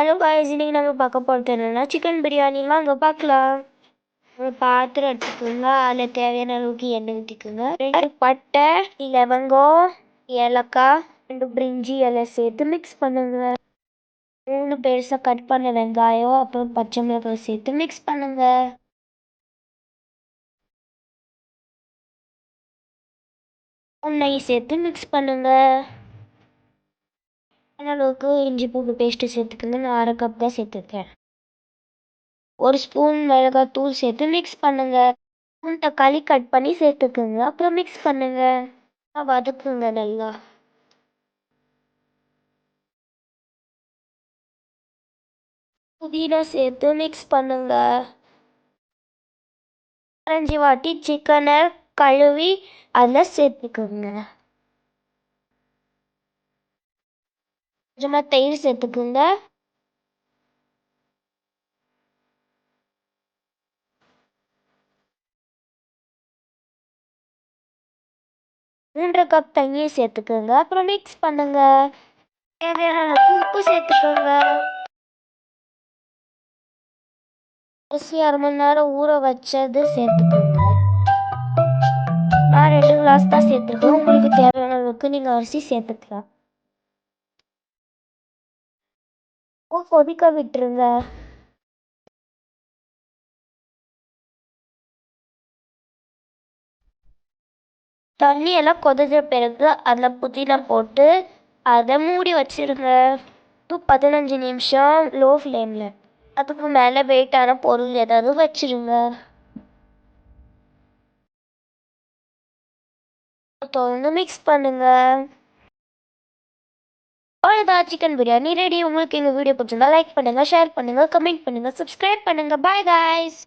Hello guys, இன்னைக்கு நம்ம பார்க்க போகிறது என்னென்னா சிக்கன் பிரியாணி. வாங்க பார்க்கலாம். ஒரு பாத்திரம் எடுத்துக்கோங்க. அதில் தேவையான அளவுக்கு எண்ணெய் ஊற்றிக்கோங்க. 2 பட்டை, லவங்கம், ஏலக்காய், 2 பிரிஞ்சி எல்லாம் சேர்த்து மிக்ஸ் பண்ணுங்க. 3 பெருசாக கட் பண்ண வெங்காயம், அப்புறம் பச்சை மிளகாய் சேர்த்து மிக்ஸ் பண்ணுங்க. நெய் சேர்த்து மிக்ஸ் பண்ணுங்க. அளவுக்கு இஞ்சி பூண்டு பேஸ்ட்டு சேர்த்துக்கோங்க. நான் 1/2 கப் தான் சேர்த்துருக்கேன். 1 ஸ்பூன் மிளகாத்தூள் சேர்த்து மிக்ஸ் பண்ணுங்க. தக்காளி கட் பண்ணி சேர்த்துக்குங்க. அப்புறம் மிக்ஸ் பண்ணுங்க. வதக்குங்க நல்லா. புதினா சேர்த்து மிக்ஸ் பண்ணுங்க. 5 வாட்டி சிக்கனை கழுவி அதில் சேர்த்துக்குங்க. கொஞ்சமாக தயிர் சேர்த்துக்குங்க. மூன்றரை கப் தண்ணீர் சேர்த்துக்குங்க. அப்புறம் மிக்ஸ் பண்ணுங்க. தேவையான உப்பு சேர்த்துக்கோங்க. அரிசி 1/2 மணி நேரம் ஊற வச்சது சேர்த்துக்கோங்க. நான் 2 கிளாஸ் தான் சேர்த்துருக்கேன். உங்களுக்கு தேவையான அளவுக்கு நீங்கள் அரிசி சேர்த்துக்கலாம். கொதிக்க விட்டுருங்க. தண்ணி எல்லாம் கொதிச்ச பிறகு அதில் புதினா போட்டு அதை மூடி வச்சிருங்க. 15 நிமிஷம் லோ ஃப்ளேமில். அதுக்கு மேலே வெயிட்டான பொருள் ஏதாவது வச்சிருங்க. தொடர்ந்து மிக்ஸ் பண்ணுங்க. அவ்வளோதான், சிக்கன் பிரியாணி ரெடி. உங்களுக்கு எங்கள் வீடியோ பிடிச்சிருந்தா லைக் பண்ணுங்கள், ஷேர் பண்ணுங்கள், கமெண்ட் பண்ணுங்கள், சப்ஸ்கிரைப் பண்ணுங்கள். Bye guys.